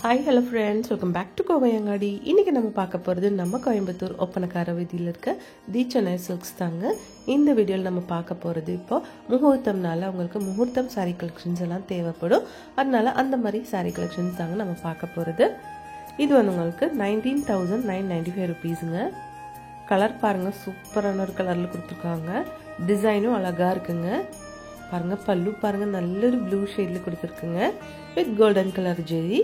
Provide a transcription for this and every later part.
Hi, hello friends, welcome back to Kovayangadi. இன்னைக்கு நம்ம பார்க்க போறது நம்ம கோயம்புத்தூர் ஒப்பனக்கார வீதியில இருக்க தி சென்னை சில்க்ஸ் தாங்க. இந்த வீடியோல நம்ம பார்க்க போறது இப்போ முகூர்த்தம்னால உங்களுக்கு முகூர்த்தம் saree collections எல்லாம் தேவைப்படும். அதனால அந்த மாதிரி saree collections தாங்க நம்ம பார்க்க போறது. இது வந்து உங்களுக்கு 19,995 rupeesங்க. கலர் பாருங்க சூப்பரான ஒரு கலர்ல கொடுத்திருக்காங்க. டிசைனும் அழகா இருக்குங்க. பாருங்க பல்லு பாருங்க நல்ல ஒரு ப்ளூ ஷேட்ல கொடுத்திருக்குங்க. With golden colour zari.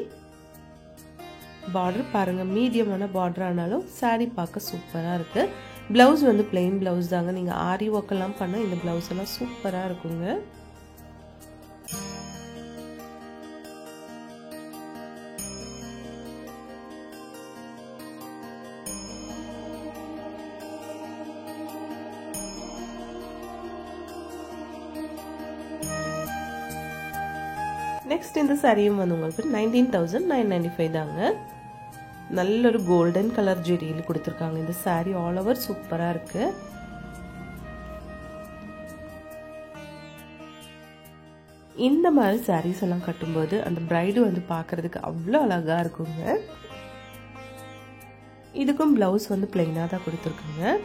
border பாருங்க மீடியமான border ஆனாலும் saree பார்க்க சூப்பரா இருக்கு. blouse வந்து plain blouse தாங்க. நீங்க ஆரி work எல்லாம் பண்ண இந்த blouse எல்லாம் சூப்பரா இருக்குங்க. நெக்ஸ்ட் இந்த சாரியும் வந்து உங்களுக்கு 19,995 தாங்க. நல்ல ஒரு கோல்டன் கலர் ஜெரியில கொடுத்திருக்காங்க. இந்த சாரி ஆல் ஓவர் சூப்பரா இருக்கு. இந்த மாதிரி சாரீஸ் எல்லாம் கட்டும்போது அந்த பிரைடு வந்து பார்க்கிறதுக்கு அவ்வளோ அழகா இருக்குங்க. இதுக்கும் பிளவுஸ் வந்து பிளைனா தான் கொடுத்திருக்குங்க.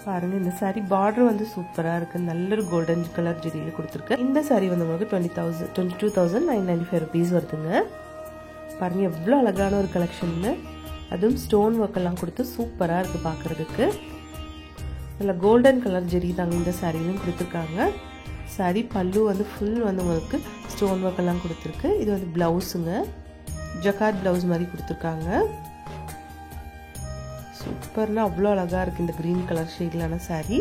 பாருங்க இந்த சாரி border வந்து சூப்பரா இருக்கு. நல்ல ஒரு கோல்டன் கலர் ஜெரியில கொடுத்திருக்கு. இந்த சாரி வந்து உங்களுக்கு 22,995 rupees வருதுங்க. பாருங்க எவ்வளவு அழகான ஒரு கலெக்ஷன். அதுவும் ஸ்டோன் ஒர்க் எல்லாம் கொடுத்து சூப்பரா இருக்கு பார்க்கிறதுக்கு. நல்ல கோல்டன் கலர் ஜெரி தாங்க இந்த சாரியிலும் கொடுத்திருக்காங்க. சாரி பல்லு வந்து ஃபுல் வந்து உங்களுக்கு ஸ்டோன் ஒர்க் எல்லாம் கொடுத்திருக்கு. இது வந்து பிளவுஸுங்க. ஜக்கார்ட் பிளவுஸ் மாதிரி கொடுத்திருக்காங்க. சூப்பர்னா அவ்வளோ அழகா இருக்கு இந்த கிரீன் கலர் ஷேட்லான சாரி.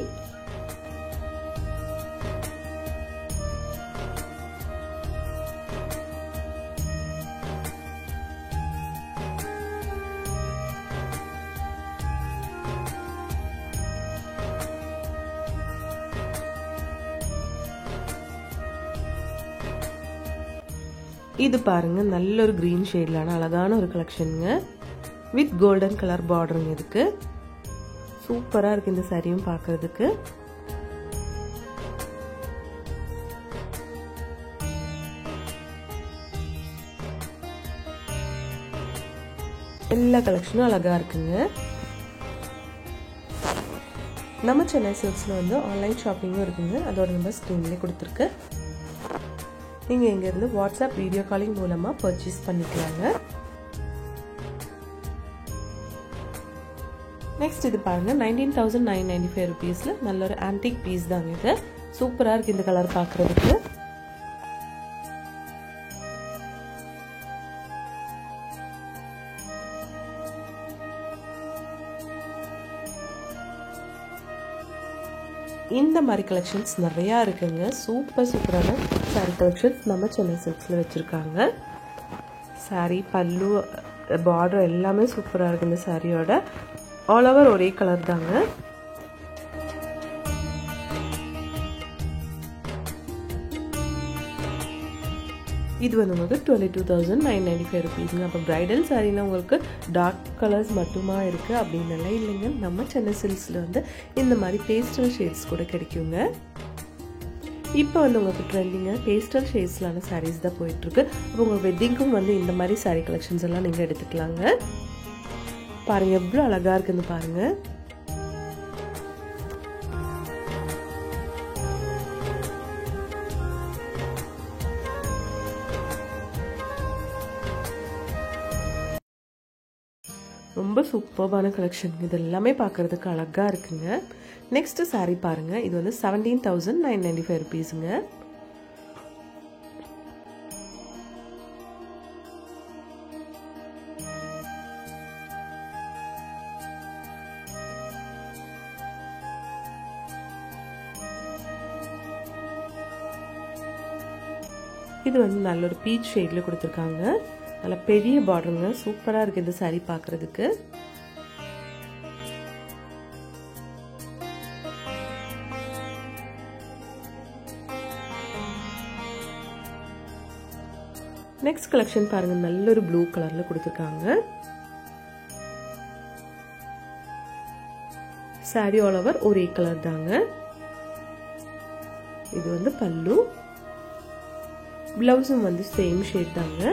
இது பாருங்க நல்ல ஒரு கிரீன் ஷேட்லான அழகான ஒரு கலெக்ஷனுங்க. வித் கோல்டன் கலர் பார்டருங்க. இதுக்கு சூப்பரா இருக்கு இந்த சாரியும் பார்க்கிறதுக்கு. எல்லா கலெக்ஷனும் அழகா இருக்குங்க. நம்ம சென்னை சில்க்ஸ்ல வந்து ஆன்லைன் ஷாப்பிங்கும் இருக்குங்க. அதோட நம்பர் ஸ்கிரீன்ல கொடுத்துருக்கு. நீங்க இங்க இருந்து வாட்ஸ்அப் வீடியோ காலிங் மூலமா பர்ச்சேஸ் பண்ணிக்கலாங்க. நெக்ஸ்ட் இது பாருங்க 19,995 rupeesல நல்ல ஒரு ஆன்டிக் பீஸ் தாங்க. இது சூப்பரா இருக்கு இந்த கலர் பார்க்கிறதுக்கு. இந்த மாதிரி கலெக்ஷன்ஸ் நிறைய இருக்குங்க. சூப்பரான சாரி கலெக்ஷன்ஸ் நம்ம சென்னை சில்க்ஸ்ல வச்சிருக்காங்க. சாரி பல்லு பார்டர் எல்லாமே சூப்பரா இருக்கு இந்த சாரியோட. ஆல் ஓவர் ஒரே கலர் தாங்க. இது வந்து உங்களுக்கு 22,995 rupees. அப்போ பிரைடல் சாரீனா உங்களுக்கு டார்க் கலர்ஸ் மட்டுமா இருக்கு அப்படின்னு இல்லைங்க. நம்ம சென்னை சில்க்ஸ்ல வந்து இந்த மாதிரி பேஸ்டல் ஷேட்ஸ் கூட கிடைக்குங்க. இப்போ வந்து உங்களுக்கு ட்ரெண்டிங்காக பேஸ்டல் ஷேட்ஸ்லான சாரீஸ் தான் போயிட்டு இருக்கு. அப்போ உங்க வெட்டிங்க்கும் வந்து இந்த மாதிரி சாரீ கலெக்ஷன்ஸ் எல்லாம் நீங்க எடுத்துக்கலாங்க. பாருங்க எவ்வளவு அழகா இருக்குன்னு பாருங்க. ரொம்ப சூப்பரான கலெக்ஷன். இது எல்லாமே பார்க்கிறதுக்கு அழகா இருக்குங்க. நெக்ஸ்ட் சாரி பாருங்க. இது வந்து 17,995 rupeesங்க. இது வந்து நல்ல ஒரு பீச் ஷேட்ல கொடுத்திருக்காங்க. நல்ல பெரிய பார்டருங்க. சூப்பரா இருக்கு இந்த சாரி பார்க்கிறதுக்கு. நெக்ஸ்ட் கலெக்ஷன் பாருங்க. நல்ல ஒரு ப்ளூ கலர்ல கொடுத்திருக்காங்க. saree all over ஒரே கலர் தாங்க. இது வந்து பல்லு. பிளவுஸும் வந்து சேம் ஷேட் தாங்க.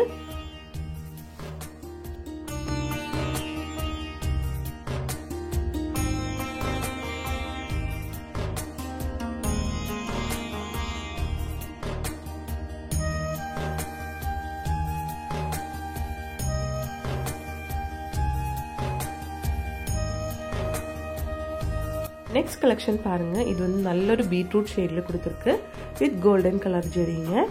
நெக்ஸ்ட் கலெக்ஷன் பாருங்க. இது வந்து நல்ல ஒரு பீட்ரூட் ஷேட்ல கொடுத்துருக்கு வித் கோல்டன் கலர் ஜரிங்க.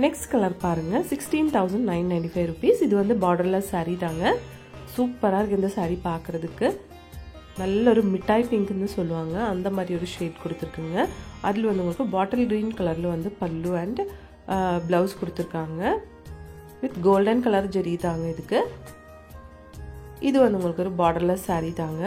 நெக்ஸ்ட் கலர் பாருங்க. 16,995 rupees. இது வந்து பார்டர்லெஸ் சாரீ தாங்க. சூப்பராக இருக்கு இந்த சாரீ பார்க்குறதுக்கு. நல்ல ஒரு மிட்டாய் பிங்க்னு சொல்லுவாங்க, அந்த மாதிரி ஒரு ஷேட் கொடுத்துருக்குங்க. அதில் வந்து உங்களுக்கு பாட்டில் க்ரீன் கலரில் வந்து பல்லு அண்ட் ப்ளவுஸ் கொடுத்துருக்காங்க வித் கோல்டன் கலர் ஜெரி தாங்க இதுக்கு. இது வந்து உங்களுக்கு ஒரு பார்டர்லெஸ் சாரீ தாங்க.